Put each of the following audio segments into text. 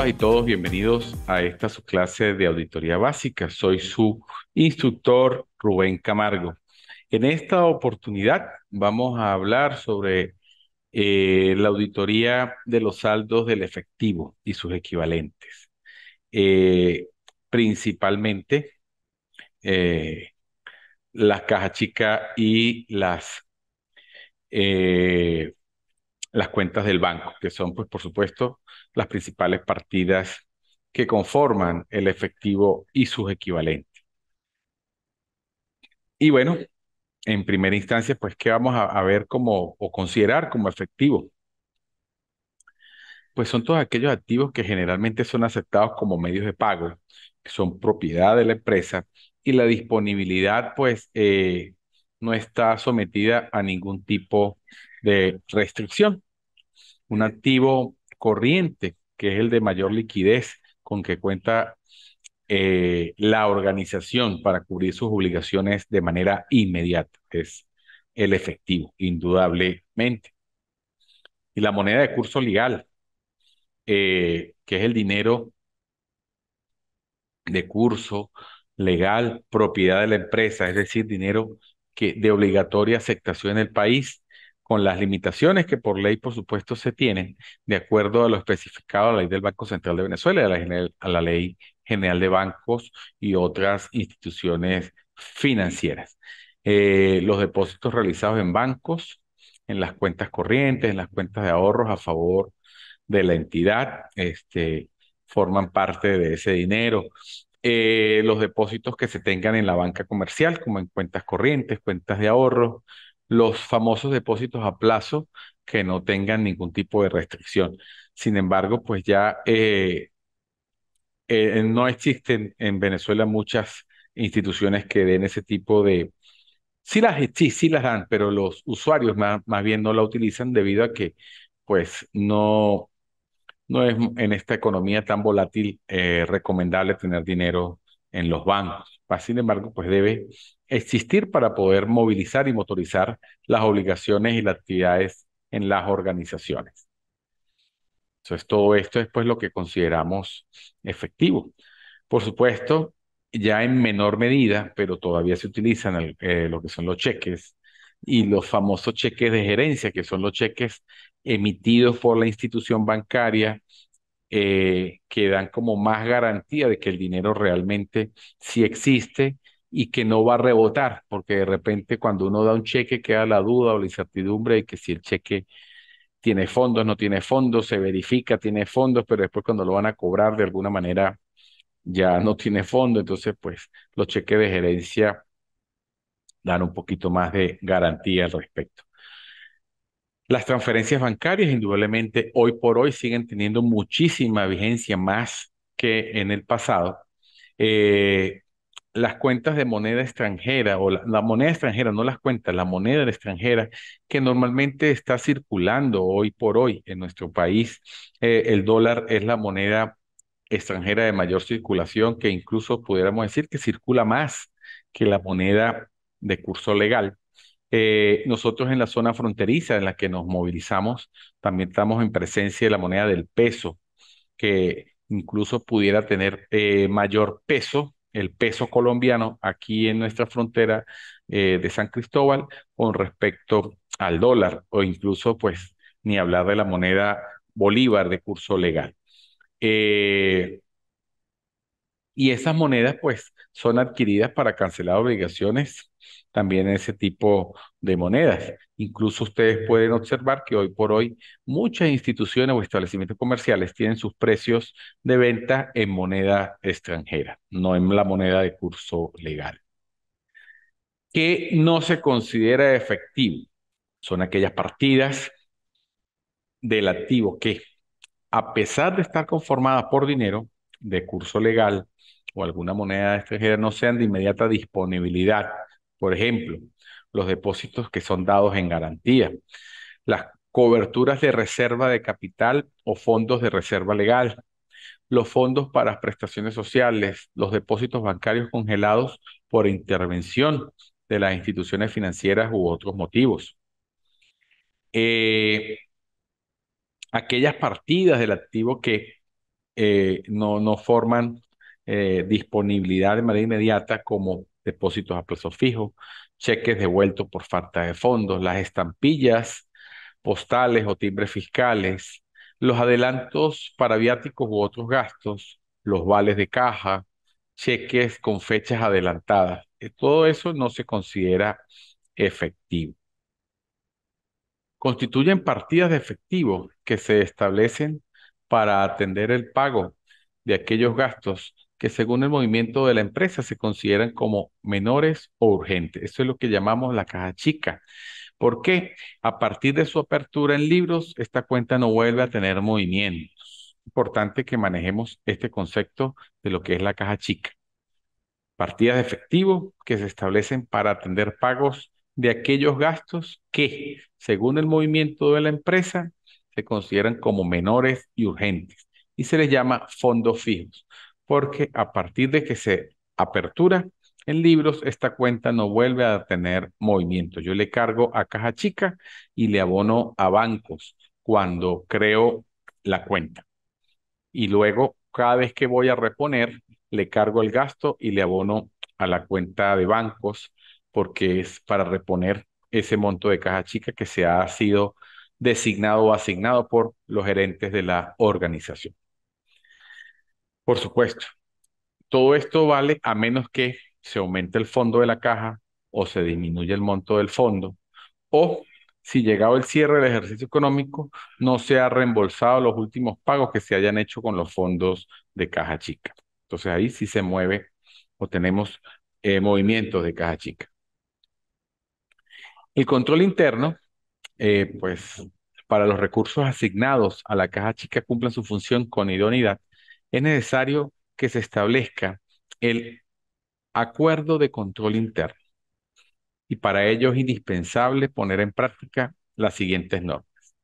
Todas y todos bienvenidos a esta su clase de auditoría básica. Soy su instructor Rubén Camargo. En esta oportunidad vamos a hablar sobre la auditoría de los saldos del efectivo y sus equivalentes. Eh, Principalmente eh, las cajas chicas y eh, las cuentas del banco, que son, pues, por supuesto, las principales partidas que conforman el efectivo y sus equivalentes. Y bueno, en primera instancia, pues, ¿qué vamos a ver como o considerar como efectivo? Pues son todos aquellos activos que generalmente son aceptados como medios de pago, que son propiedad de la empresa y la disponibilidad, pues, no está sometida a ningún tipo de restricción. Un activo corriente, que es el de mayor liquidez con que cuenta la organización para cubrir sus obligaciones de manera inmediata, es el efectivo, indudablemente. Y la moneda de curso legal, que es el dinero de curso legal, propiedad de la empresa, es decir, dinero que de obligatoria aceptación en el país, con las limitaciones que por ley, por supuesto, se tienen, de acuerdo a lo especificado a la ley del Banco Central de Venezuela y a la ley general de bancos y otras instituciones financieras. Los depósitos realizados en bancos, en las cuentas corrientes, en las cuentas de ahorros a favor de la entidad, forman parte de ese dinero. Los depósitos que se tengan en la banca comercial, como en cuentas corrientes, cuentas de ahorro, los famosos depósitos a plazo que no tengan ningún tipo de restricción. Sin embargo, pues ya no existen en Venezuela muchas instituciones que den ese tipo de... Sí las dan, pero los usuarios más bien no la utilizan debido a que pues no es en esta economía tan volátil recomendable tener dinero en los bancos. Sin embargo, pues debe existir para poder movilizar y motorizar las obligaciones y las actividades en las organizaciones. Entonces, todo esto es pues lo que consideramos efectivo. Por supuesto, ya en menor medida, pero todavía se utilizan lo que son los cheques y los famosos cheques de gerencia, que son los cheques emitidos por la institución bancaria que dan como más garantía de que el dinero realmente sí existe y que no va a rebotar, porque de repente cuando uno da un cheque queda la duda o la incertidumbre de que si el cheque tiene fondos, no tiene fondos, se verifica, tiene fondos, pero después cuando lo van a cobrar de alguna manera ya no tiene fondo, entonces pues los cheques de gerencia dan un poquito más de garantía al respecto. Las transferencias bancarias, indudablemente, hoy por hoy siguen teniendo muchísima vigencia más que en el pasado. Eh, las cuentas de moneda extranjera o la moneda extranjera, no las cuentas, la moneda extranjera que normalmente está circulando hoy por hoy en nuestro país. El dólar es la moneda extranjera de mayor circulación, que incluso pudiéramos decir que circula más que la moneda de curso legal. Nosotros en la zona fronteriza en la que nos movilizamos, también estamos en presencia de la moneda del peso, que incluso pudiera tener mayor peso, el peso colombiano, aquí en nuestra frontera de San Cristóbal, con respecto al dólar, o incluso, pues, ni hablar de la moneda bolívar de curso legal. Eh, y esas monedas, pues, son adquiridas para cancelar obligaciones, también ese tipo de monedas. Incluso ustedes pueden observar que hoy por hoy muchas instituciones o establecimientos comerciales tienen sus precios de venta en moneda extranjera, no en la moneda de curso legal. ¿Qué no se considera efectivo? Son aquellas partidas del activo que, a pesar de estar conformadas por dinero de curso legal o alguna moneda extranjera, no sean de inmediata disponibilidad. Por ejemplo, los depósitos que son dados en garantía, las coberturas de reserva de capital o fondos de reserva legal, los fondos para prestaciones sociales, los depósitos bancarios congelados por intervención de las instituciones financieras u otros motivos. Eh, Aquellas partidas del activo que no forman disponibilidad de manera inmediata como depósitos a plazo fijo, cheques devueltos por falta de fondos, las estampillas postales o timbres fiscales, los adelantos para viáticos u otros gastos, los vales de caja, cheques con fechas adelantadas. Todo eso no se considera efectivo. Constituyen partidas de efectivo que se establecen para atender el pago de aquellos gastos que según el movimiento de la empresa se consideran como menores o urgentes. Eso es lo que llamamos la caja chica. ¿Por qué? A partir de su apertura en libros, esta cuenta no vuelve a tener movimientos. Importante que manejemos este concepto de lo que es la caja chica. Partidas de efectivo que se establecen para atender pagos de aquellos gastos que, según el movimiento de la empresa, se consideran como menores y urgentes. Y se les llama fondos fijos, porque a partir de que se apertura en libros, esta cuenta no vuelve a tener movimiento. Yo le cargo a caja chica y le abono a bancos cuando creo la cuenta y luego cada vez que voy a reponer, le cargo el gasto y le abono a la cuenta de bancos porque es para reponer ese monto de caja chica que se ha sido designado o asignado por los gerentes de la organización. Por supuesto, todo esto vale a menos que se aumente el fondo de la caja o se disminuya el monto del fondo o si llegado el cierre del ejercicio económico, no se ha reembolsado los últimos pagos que se hayan hecho con los fondos de caja chica. Entonces ahí sí se mueve o tenemos movimientos de caja chica. El control interno, pues para los recursos asignados a la caja chica cumplan su función con idoneidad, es necesario que se establezca el acuerdo de control interno y para ello es indispensable poner en práctica las siguientes normas.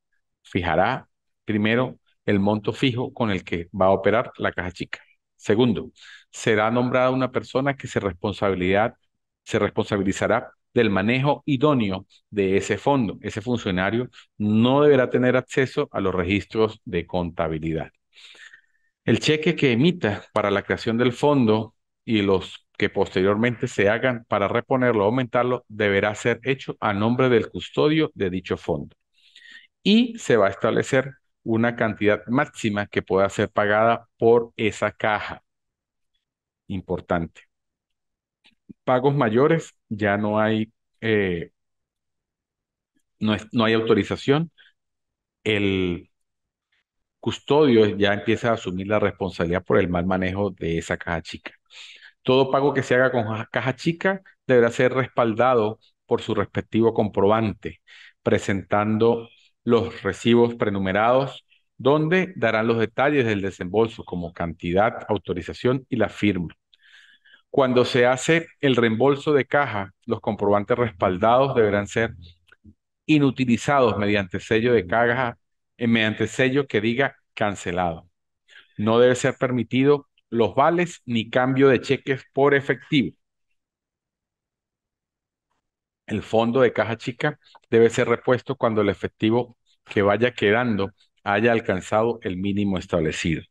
Fijará primero el monto fijo con el que va a operar la caja chica. Segundo, será nombrada una persona que se responsabilizará del manejo idóneo de ese fondo. Ese funcionario no deberá tener acceso a los registros de contabilidad. El cheque que emita para la creación del fondo y los que posteriormente se hagan para reponerlo o aumentarlo deberá ser hecho a nombre del custodio de dicho fondo y se va a establecer una cantidad máxima que pueda ser pagada por esa caja. Importante. Pagos mayores, ya no hay, no hay autorización. El custodio ya empieza a asumir la responsabilidad por el mal manejo de esa caja chica. Todo pago que se haga con caja chica deberá ser respaldado por su respectivo comprobante, presentando los recibos prenumerados, donde darán los detalles del desembolso como cantidad, autorización y la firma. Cuando se hace el reembolso de caja, los comprobantes respaldados deberán ser inutilizados mediante sello de caja, mediante sello que diga cancelado. No debe ser permitido los vales ni cambio de cheques por efectivo. El fondo de caja chica debe ser repuesto cuando el efectivo que vaya quedando haya alcanzado el mínimo establecido.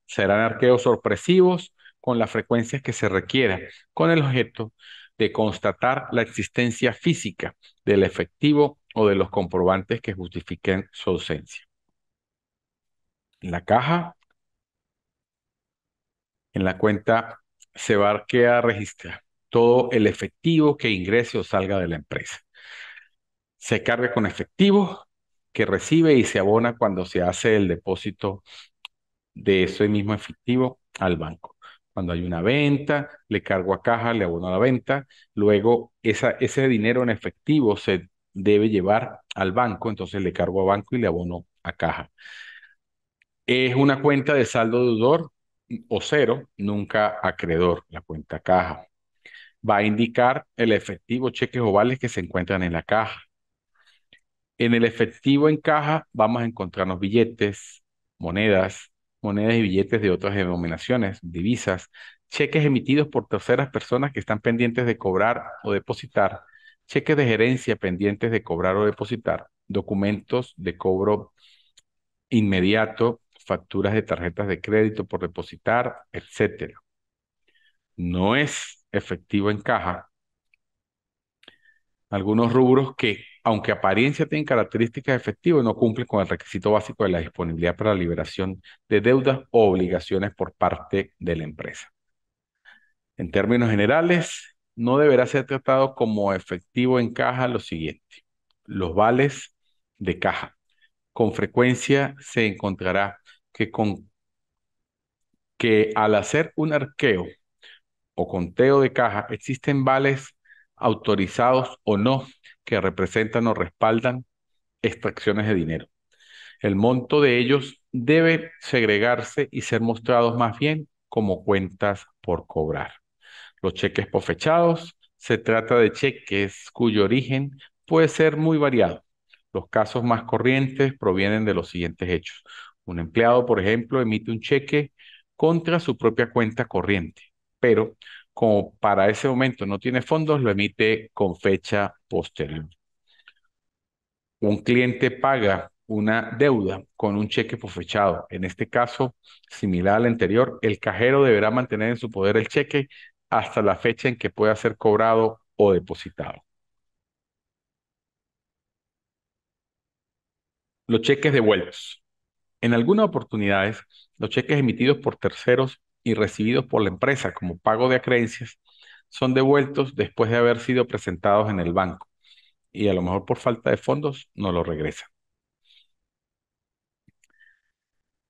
Serán arqueos sorpresivos con las frecuencias que se requiera, con el objeto de constatar la existencia física del efectivo o de los comprobantes que justifiquen su ausencia. En la caja, en la cuenta, se va a quedar registrar todo el efectivo que ingrese o salga de la empresa. Se carga con efectivo que recibe y se abona cuando se hace el depósito de ese mismo efectivo al banco. Cuando hay una venta, le cargo a caja, le abono a la venta, luego ese dinero en efectivo se debe llevar al banco, entonces le cargo a banco y le abono a caja. Es una cuenta de saldo deudor o cero, nunca acreedor, la cuenta caja. Va a indicar el efectivo, cheques o vales que se encuentran en la caja. En el efectivo en caja vamos a encontrarnos billetes, monedas, monedas y billetes de otras denominaciones, divisas, cheques emitidos por terceras personas que están pendientes de cobrar o depositar, cheques de gerencia pendientes de cobrar o depositar, documentos de cobro inmediato, facturas de tarjetas de crédito por depositar, etcétera. No es efectivo en caja algunos rubros que, aunque apariencia tienen características de efectivo, no cumplen con el requisito básico de la disponibilidad para la liberación de deudas o obligaciones por parte de la empresa. En términos generales, no deberá ser tratado como efectivo en caja lo siguiente: los vales de caja. Con frecuencia se encontrará que al hacer un arqueo o conteo de caja existen vales autorizados o no que representan o respaldan extracciones de dinero. El monto de ellos debe segregarse y ser mostrados más bien como cuentas por cobrar. Los cheques por fechados, se trata de cheques cuyo origen puede ser muy variado. Los casos más corrientes provienen de los siguientes hechos. Un empleado, por ejemplo, emite un cheque contra su propia cuenta corriente, pero como para ese momento no tiene fondos, lo emite con fecha posterior. Un cliente paga una deuda con un cheque por fechado. En este caso, similar al anterior, el cajero deberá mantener en su poder el cheque hasta la fecha en que pueda ser cobrado o depositado. Los cheques devueltos. En algunas oportunidades, los cheques emitidos por terceros y recibidos por la empresa como pago de acreencias son devueltos después de haber sido presentados en el banco y a lo mejor por falta de fondos no lo regresan.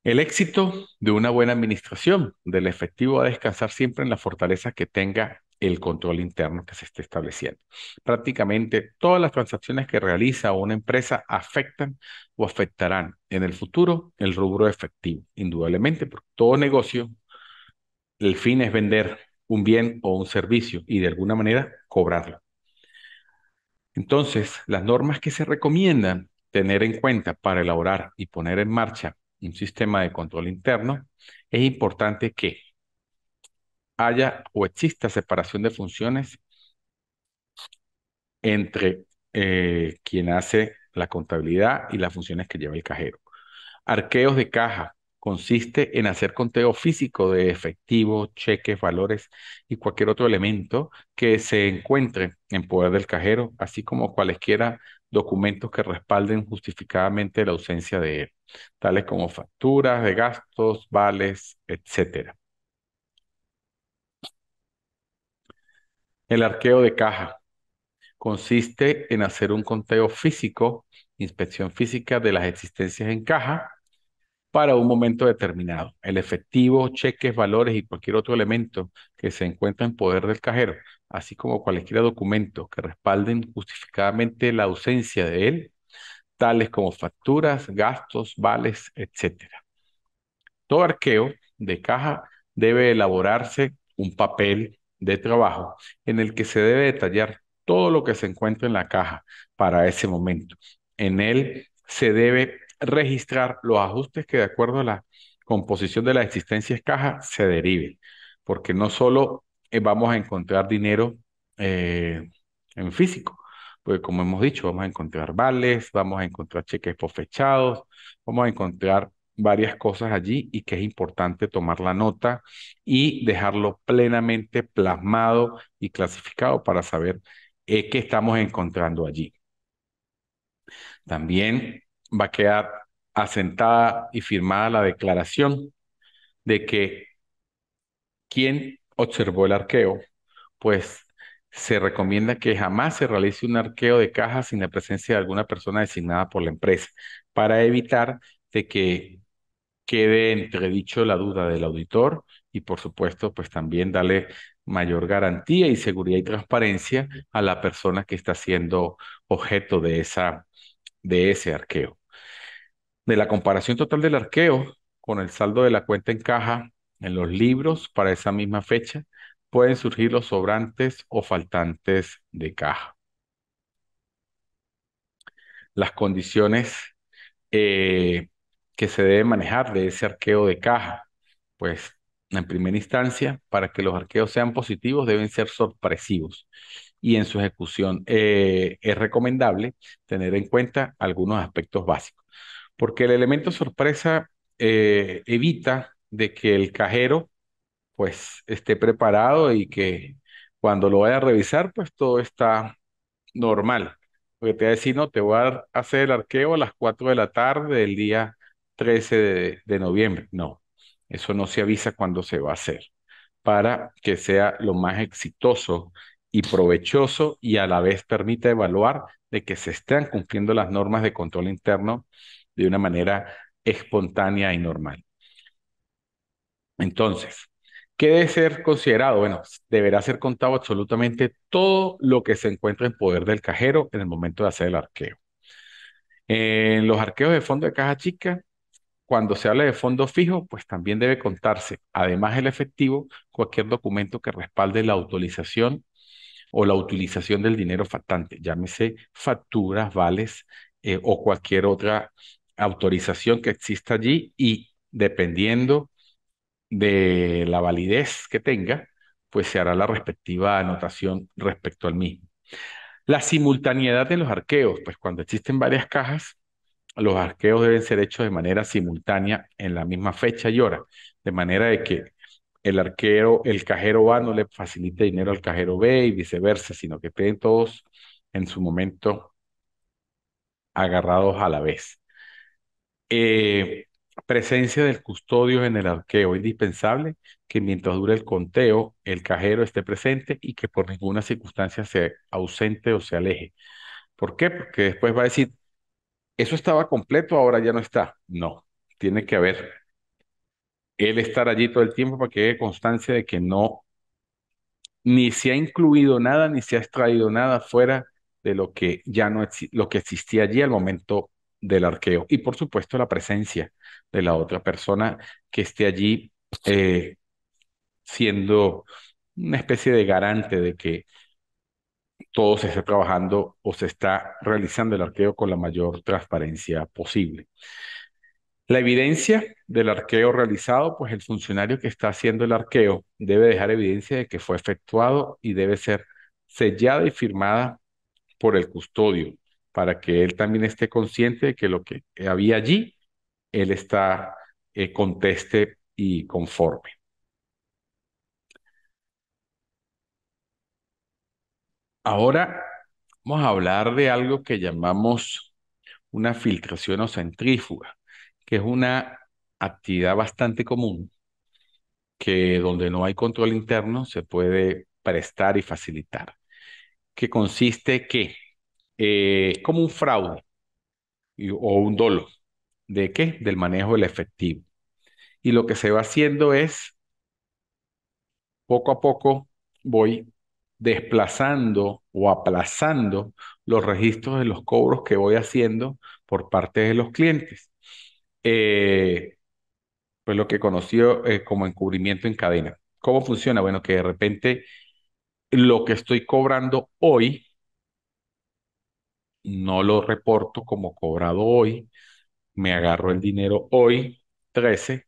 El éxito de una buena administración del efectivo va a descansar siempre en la fortaleza que tenga el control interno que se esté estableciendo. Prácticamente todas las transacciones que realiza una empresa afectan o afectarán en el futuro el rubro efectivo, indudablemente, porque todo negocio, el fin es vender un bien o un servicio y de alguna manera cobrarlo. Entonces, las normas que se recomiendan tener en cuenta para elaborar y poner en marcha un sistema de control interno, es importante que haya o exista separación de funciones entre quien hace la contabilidad y las funciones que lleva el cajero. Arqueos de caja consiste en hacer conteo físico de efectivo, cheques, valores y cualquier otro elemento que se encuentre en poder del cajero, así como cualesquiera documentos que respalden justificadamente la ausencia de él, tales como facturas de gastos, vales, etcétera. El arqueo de caja consiste en hacer un conteo físico, inspección física de las existencias en caja para un momento determinado. El efectivo, cheques, valores y cualquier otro elemento que se encuentra en poder del cajero, así como cualquier documento que respalden justificadamente la ausencia de él, tales como facturas, gastos, vales, etcétera. Todo arqueo de caja debe elaborarse un papel de trabajo en el que se debe detallar todo lo que se encuentra en la caja para ese momento. En él se debe registrar los ajustes que de acuerdo a la composición de la existencia de caja se deriven, porque no solo vamos a encontrar dinero eh, en físico, porque como hemos dicho, vamos a encontrar vales, vamos a encontrar cheques por fechados, vamos a encontrar varias cosas allí y que es importante tomar la nota y dejarlo plenamente plasmado y clasificado para saber qué estamos encontrando allí. También va a quedar asentada y firmada la declaración de que quien observó el arqueo, pues se recomienda que jamás se realice un arqueo de caja sin la presencia de alguna persona designada por la empresa para evitar de que quede entredicho la duda del auditor y por supuesto, pues también darle mayor garantía y seguridad y transparencia a la persona que está siendo objeto de ese arqueo. De la comparación total del arqueo con el saldo de la cuenta en caja en los libros para esa misma fecha, pueden surgir los sobrantes o faltantes de caja. Las condiciones eh, que se debe manejar de ese arqueo de caja. Pues en primera instancia, para que los arqueos sean positivos, deben ser sorpresivos. Y en su ejecución es recomendable tener en cuenta algunos aspectos básicos, porque el elemento sorpresa evita de que el cajero pues esté preparado y que cuando lo vaya a revisar pues todo está normal. Porque te va a decir, no, te voy a hacer el arqueo a las 4 de la tarde del día 13 de noviembre. No, eso no se avisa cuando se va a hacer para que sea lo más exitoso y provechoso y a la vez permita evaluar de que se estén cumpliendo las normas de control interno de una manera espontánea y normal. Entonces, ¿qué debe ser considerado? Bueno, deberá ser contado absolutamente todo lo que se encuentra en poder del cajero en el momento de hacer el arqueo. En los arqueos de fondo de caja chica, cuando se habla de fondo fijo, pues también debe contarse, además del efectivo, cualquier documento que respalde la autorización o la utilización del dinero faltante, llámese facturas, vales o cualquier otra autorización que exista allí y dependiendo de la validez que tenga, pues se hará la respectiva anotación respecto al mismo. La simultaneidad de los arqueos, pues cuando existen varias cajas, los arqueos deben ser hechos de manera simultánea en la misma fecha y hora, de manera de que el cajero A no le facilite dinero al cajero B y viceversa, sino que estén todos en su momento agarrados a la vez. Eh, Presencia del custodio en el arqueo. Es indispensable que mientras dure el conteo, el cajero esté presente y que por ninguna circunstancia se ausente o se aleje. ¿Por qué? Porque después va a decir, eso estaba completo, ahora ya no está. No, tiene que haber él estar allí todo el tiempo para que quede constancia de que no, ni se ha incluido nada, ni se ha extraído nada fuera de lo que ya no lo que existía allí al momento del arqueo. Y por supuesto la presencia de la otra persona que esté allí eh, siendo una especie de garante de que todo se esté trabajando o se está realizando el arqueo con la mayor transparencia posible. La evidencia del arqueo realizado, pues el funcionario que está haciendo el arqueo debe dejar evidencia de que fue efectuado y debe ser sellada y firmada por el custodio para que él también esté consciente de que lo que había allí, él está conteste y conforme. Ahora vamos a hablar de algo que llamamos una filtración o centrífuga, que es una actividad bastante común que donde no hay control interno se puede prestar y facilitar, que consiste que como un fraude o un dolo, ¿de qué? Del manejo del efectivo. Y lo que se va haciendo es, poco a poco, voy desplazando o aplazando los registros de los cobros que voy haciendo por parte de los clientes. Eh, pues lo que conoció como encubrimiento en cadena. ¿Cómo funciona? Bueno, que de repente lo que estoy cobrando hoy no lo reporto como cobrado hoy, me agarro el dinero hoy, 13,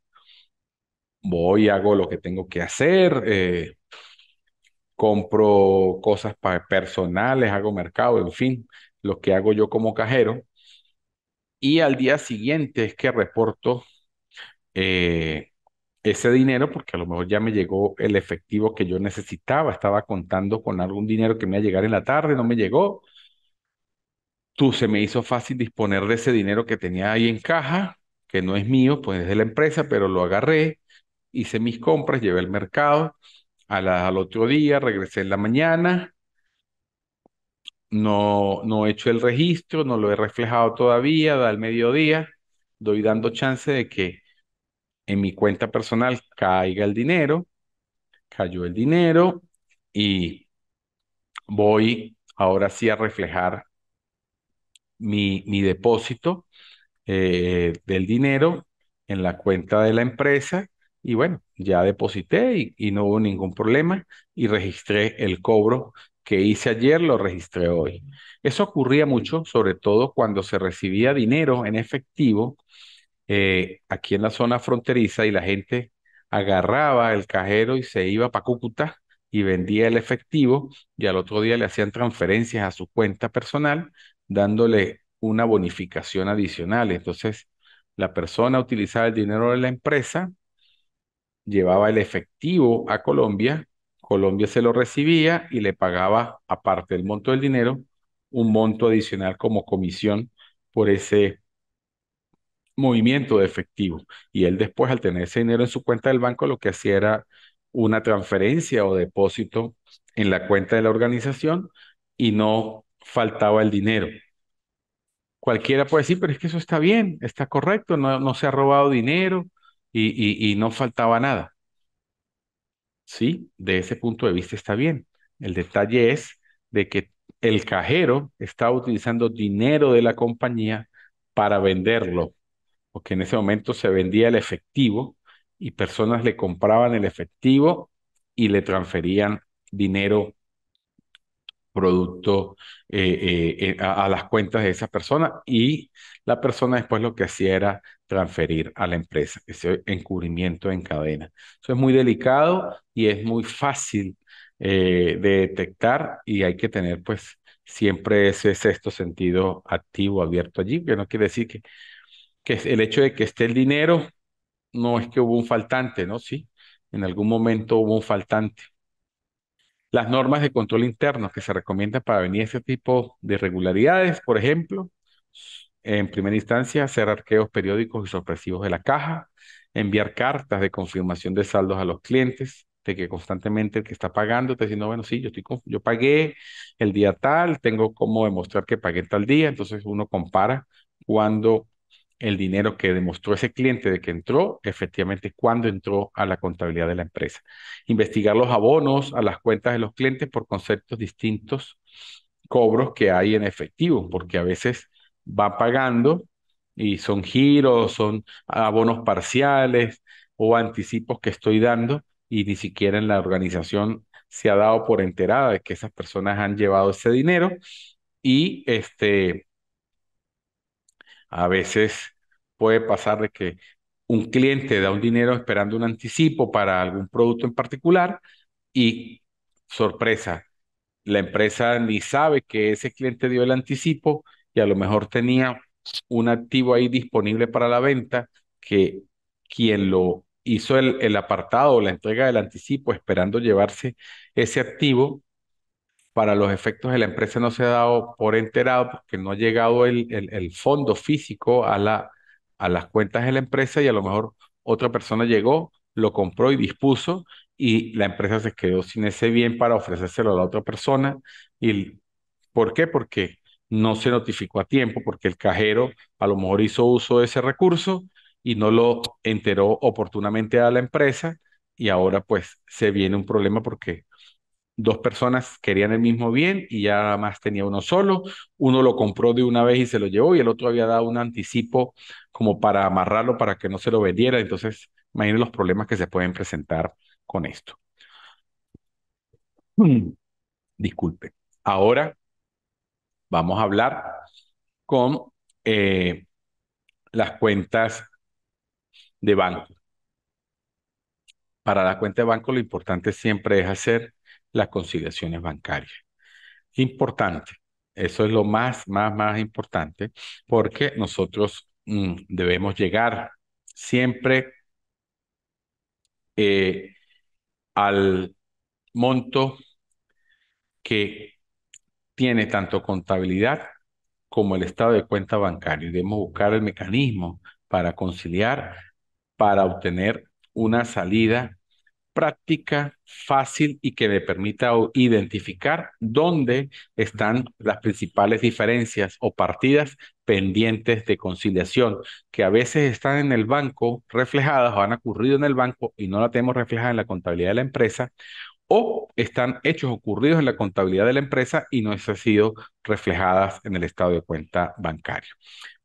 voy, hago lo que tengo que hacer, compro cosas personales, hago mercado, en fin, lo que hago yo como cajero. Y al día siguiente es que reporto eh, ese dinero porque a lo mejor ya me llegó el efectivo que yo necesitaba, estaba contando con algún dinero que me iba a llegar en la tarde, no me llegó. Se me hizo fácil disponer de ese dinero que tenía ahí en caja, que no es mío, pues es de la empresa, pero lo agarré, hice mis compras, llevé al mercado, al otro día, regresé en la mañana, no he hecho el registro, no lo he reflejado todavía, da el mediodía, doy dando chance de que en mi cuenta personal caiga el dinero, cayó el dinero y voy ahora sí a reflejar mi depósito del dinero en la cuenta de la empresa y bueno, ya deposité y no hubo ningún problema y registré el cobro que hice ayer, lo registré hoy. Eso ocurría mucho, sobre todo cuando se recibía dinero en efectivo aquí en la zona fronteriza y la gente agarraba el cajero y se iba para Cúcuta y vendía el efectivo y al otro día le hacían transferencias a su cuenta personal dándole una bonificación adicional. Entonces, La persona utilizaba el dinero de la empresa, llevaba el efectivo a Colombia, Colombia se lo recibía y le pagaba, aparte del monto del dinero, un monto adicional como comisión por ese movimiento de efectivo. Y él después, al tener ese dinero en su cuenta del banco, lo que hacía era una transferencia o depósito en la cuenta de la organización y no faltaba el dinero. Cualquiera puede decir, pero es que eso está bien, está correcto, no se ha robado dinero y no faltaba nada. Sí, de ese punto de vista está bien. El detalle es de que el cajero estaba utilizando dinero de la compañía para venderlo, porque en ese momento se vendía el efectivo y personas le compraban el efectivo y le transferían dinero producto a las cuentas de esa persona y la persona después lo que hacía era transferir a la empresa, ese encubrimiento en cadena. Eso es muy delicado y es muy fácil de detectar y hay que tener pues siempre ese sexto sentido activo, abierto allí, que no quiere decir que el hecho de que esté el dinero no es que hubo un faltante, ¿no? Sí, en algún momento hubo un faltante. Las normas de control interno que se recomiendan para venir ese tipo de irregularidades, por ejemplo, en primera instancia, hacer arqueos periódicos y sorpresivos de la caja, enviar cartas de confirmación de saldos a los clientes, de que constantemente el que está pagando está diciendo, bueno, sí, yo pagué el día tal, tengo cómo demostrar que pagué tal día, entonces uno compara cuando el dinero que demostró ese cliente de que entró, efectivamente, cuando entró a la contabilidad de la empresa. Investigar los abonos a las cuentas de los clientes por conceptos distintos, cobros que hay en efectivo, porque a veces va pagando y son giros, son abonos parciales o anticipos que estoy dando y ni siquiera en la organización se ha dado por enterada de que esas personas han llevado ese dinero y a veces puede pasar de que un cliente da un dinero esperando un anticipo para algún producto en particular y sorpresa, la empresa ni sabe que ese cliente dio el anticipo y a lo mejor tenía un activo ahí disponible para la venta que quien lo hizo el apartado o la entrega del anticipo esperando llevarse ese activo para los efectos de la empresa no se ha dado por enterado porque no ha llegado el fondo físico a las cuentas de la empresa y a lo mejor otra persona llegó, lo compró y dispuso y la empresa se quedó sin ese bien para ofrecérselo a la otra persona. ¿Y por qué? Porque no se notificó a tiempo, porque el cajero a lo mejor hizo uso de ese recurso y no lo enteró oportunamente a la empresa y ahora pues se viene un problema porque dos personas querían el mismo bien y ya más tenía uno solo. Uno lo compró de una vez y se lo llevó y el otro había dado un anticipo como para amarrarlo para que no se lo vendiera. Entonces, imaginen los problemas que se pueden presentar con esto. Mm, Disculpe. Ahora vamos a hablar con eh, las cuentas de banco. Para la cuenta de banco lo importante siempre es hacer las conciliaciones bancarias. Importante. Eso es lo más importante, porque nosotros debemos llegar siempre eh, al monto que tiene tanto contabilidad como el estado de cuenta bancario. Y debemos buscar el mecanismo para conciliar, para obtener una salida práctica, fácil y que le permita identificar dónde están las principales diferencias o partidas pendientes de conciliación, que a veces están en el banco reflejadas o han ocurrido en el banco y no la tenemos reflejada en la contabilidad de la empresa, o están hechos ocurridos en la contabilidad de la empresa y no han sido reflejadas en el estado de cuenta bancario.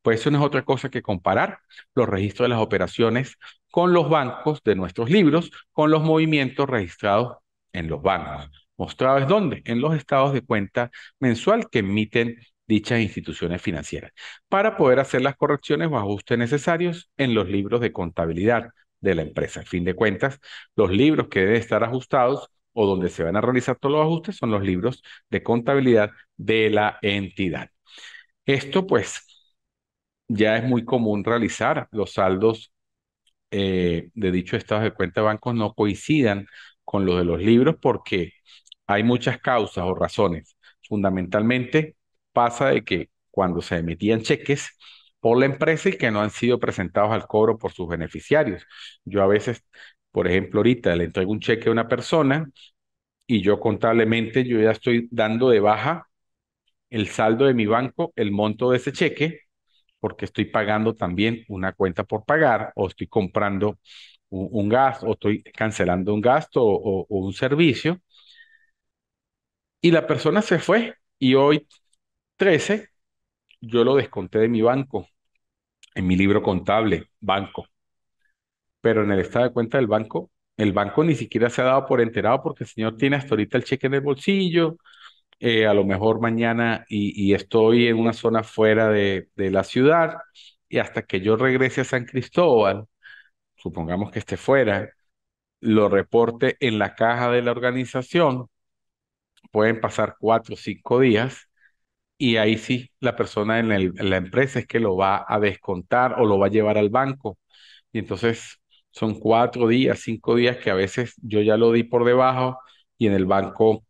Pues eso no es otra cosa que comparar los registros de las operaciones con los bancos de nuestros libros, con los movimientos registrados en los bancos. ¿Mostrados dónde? En los estados de cuenta mensual que emiten dichas instituciones financieras, para poder hacer las correcciones o ajustes necesarios en los libros de contabilidad de la empresa. A fin de cuentas, los libros que deben estar ajustados o donde se van a realizar todos los ajustes son los libros de contabilidad de la entidad. Esto, pues, ya es muy común realizar los saldos de dichos estados de cuenta de bancos no coincidan con los de los libros porque hay muchas causas o razones. Fundamentalmente pasa de que cuando se emitían cheques por la empresa y que no han sido presentados al cobro por sus beneficiarios. Yo a veces, por ejemplo, ahorita le entrego un cheque a una persona y yo contablemente yo ya estoy dando de baja el saldo de mi banco, el monto de ese cheque porque estoy pagando también una cuenta por pagar o estoy comprando un gasto o estoy cancelando un gasto o un servicio y la persona se fue y hoy 13 yo lo desconté de mi banco, en mi libro contable, banco, pero en el estado de cuenta del banco, el banco ni siquiera se ha dado por enterado porque el señor tiene hasta ahorita el cheque en el bolsillo, a lo mejor mañana y estoy en una zona fuera de la ciudad y hasta que yo regrese a San Cristóbal, supongamos que esté fuera, lo reporte en la caja de la organización, pueden pasar 4 o 5 días y ahí sí la persona en la empresa es que lo va a descontar o lo va a llevar al banco. Y entonces son 4 días, 5 días que a veces yo ya lo di por debajo y en el banco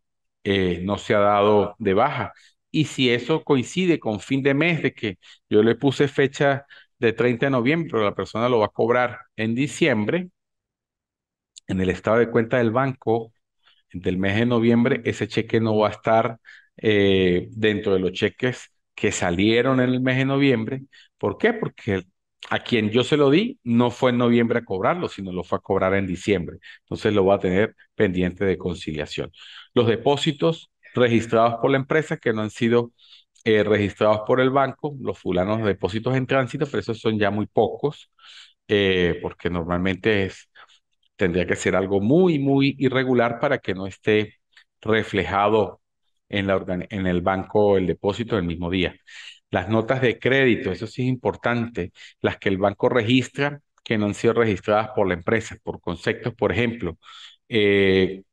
no se ha dado de baja. Y si eso coincide con fin de mes, de que yo le puse fecha de 30 de noviembre, pero la persona lo va a cobrar en diciembre, en el estado de cuenta del banco del mes de noviembre, ese cheque no va a estar dentro de los cheques que salieron en el mes de noviembre. ¿Por qué? Porque a quien yo se lo di no fue en noviembre a cobrarlo, sino lo fue a cobrar en diciembre. Entonces lo va a tener pendiente de conciliación. Los depósitos registrados por la empresa que no han sido registrados por el banco, los fulanos de depósitos en tránsito, pero esos son ya muy pocos, porque normalmente tendría que ser algo muy, muy irregular para que no esté reflejado en el banco el depósito el mismo día. Las notas de crédito, eso sí es importante, las que el banco registra que no han sido registradas por la empresa, por conceptos, por ejemplo, eh,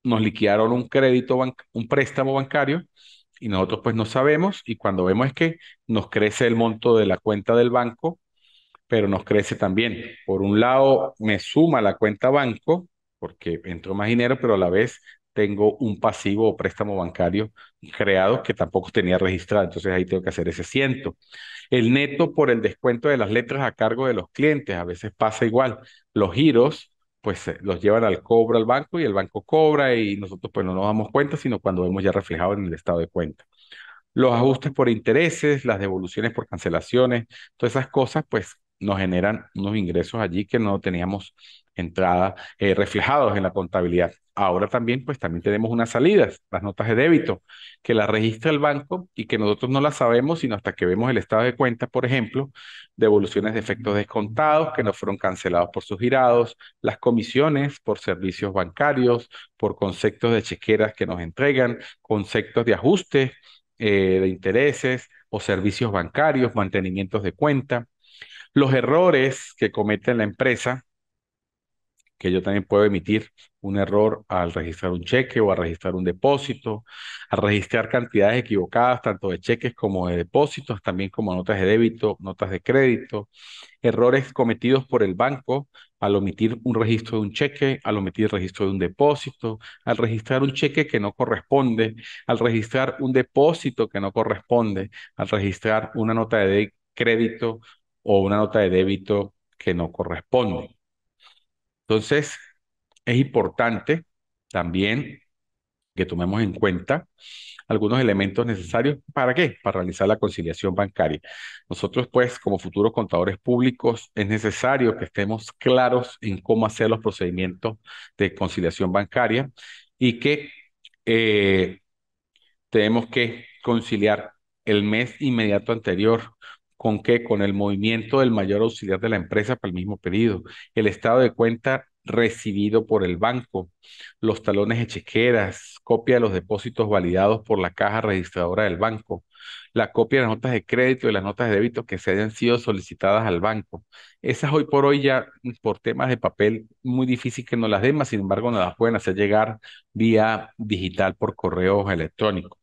nos liquidaron un un préstamo bancario y nosotros pues no sabemos y cuando vemos es que nos crece el monto de la cuenta del banco pero nos crece también. Por un lado, me suma la cuenta banco, porque entró más dinero, pero a la vez tengo un pasivo o préstamo bancario creado que tampoco tenía registrado, entonces ahí tengo que hacer ese ciento. El neto por el descuento de las letras a cargo de los clientes, a veces pasa igual. Los giros, pues los llevan al cobro al banco y el banco cobra y nosotros pues no nos damos cuenta, sino cuando vemos ya reflejado en el estado de cuenta. Los ajustes por intereses, las devoluciones por cancelaciones, todas esas cosas, pues nos generan unos ingresos allí que no teníamos entrada reflejados en la contabilidad. Ahora también, pues también tenemos unas salidas, las notas de débito, que las registra el banco y que nosotros no las sabemos sino hasta que vemos el estado de cuenta, por ejemplo, devoluciones de efectos descontados que no fueron cancelados por sus girados, las comisiones por servicios bancarios, por conceptos de chequeras que nos entregan, conceptos de ajustes de intereses o servicios bancarios, mantenimientos de cuenta, los errores que comete la empresa, que yo también puedo emitir un error al registrar un cheque o al registrar un depósito, al registrar cantidades equivocadas, tanto de cheques como de depósitos, también como notas de débito, notas de crédito, errores cometidos por el banco al omitir un registro de un cheque, al omitir el registro de un depósito, al registrar un cheque que no corresponde, al registrar un depósito que no corresponde, al registrar una nota de crédito o una nota de débito que no corresponde. Entonces, es importante también que tomemos en cuenta algunos elementos necesarios. ¿Para qué? Para realizar la conciliación bancaria. Nosotros, pues, como futuros contadores públicos, es necesario que estemos claros en cómo hacer los procedimientos de conciliación bancaria y que eh, tenemos que conciliar el mes inmediato anterior. ¿Con qué? Con el movimiento del mayor auxiliar de la empresa para el mismo periodo, el estado de cuenta recibido por el banco, los talones de chequeras, copia de los depósitos validados por la caja registradora del banco, la copia de las notas de crédito y las notas de débito que se hayan sido solicitadas al banco. Esas hoy por hoy ya por temas de papel muy difícil que nos las den, mas sin embargo nos las pueden hacer llegar vía digital por correo electrónico.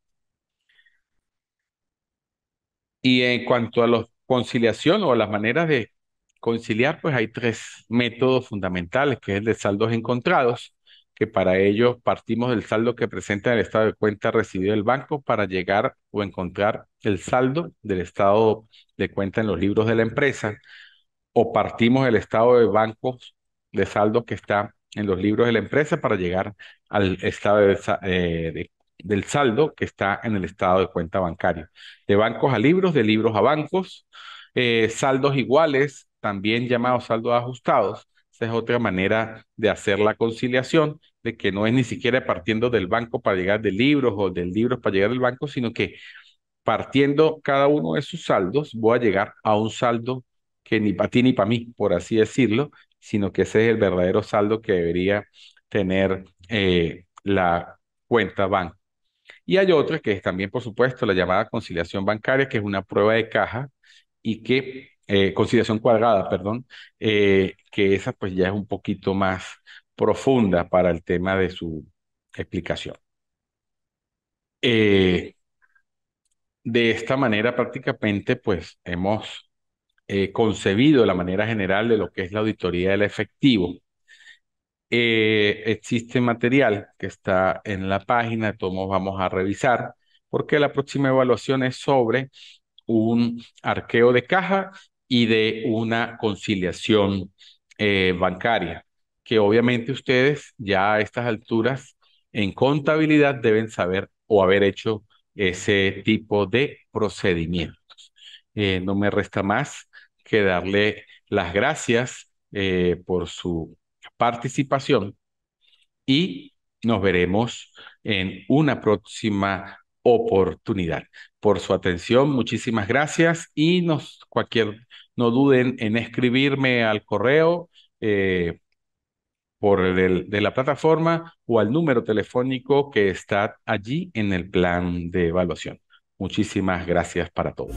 Y en cuanto a los conciliación o las maneras de conciliar, pues hay tres métodos fundamentales, que es el de saldos encontrados, que para ello partimos del saldo que presenta el estado de cuenta recibido del banco para llegar o encontrar el saldo del estado de cuenta en los libros de la empresa, o partimos del estado de bancos de saldo que está en los libros de la empresa para llegar al estado del saldo que está en el estado de cuenta bancario. De bancos a libros, de libros a bancos, saldos iguales, también llamados saldos ajustados. Esa es otra manera de hacer la conciliación, de que no es ni siquiera partiendo del banco para llegar de libros o del libros para llegar al banco, sino que partiendo cada uno de sus saldos, voy a llegar a un saldo que ni para ti ni para mí, por así decirlo, sino que ese es el verdadero saldo que debería tener la cuenta banco. Y hay otra que es también, por supuesto, la llamada conciliación bancaria, que es una prueba de caja y que, conciliación cuadrada, perdón, que esa pues ya es un poquito más profunda para el tema de su explicación. Eh, de esta manera prácticamente pues hemos concebido la manera general de lo que es la auditoría del efectivo. Existe material que está en la página, de todos modos vamos a revisar, porque la próxima evaluación es sobre un arqueo de caja y de una conciliación bancaria, que obviamente ustedes ya a estas alturas en contabilidad deben saber o haber hecho ese tipo de procedimientos. No me resta más que darle las gracias por su participación y nos veremos en una próxima oportunidad. Por su atención, muchísimas gracias y no duden en escribirme al correo de la plataforma o al número telefónico que está allí en el plan de evaluación. Muchísimas gracias para todos.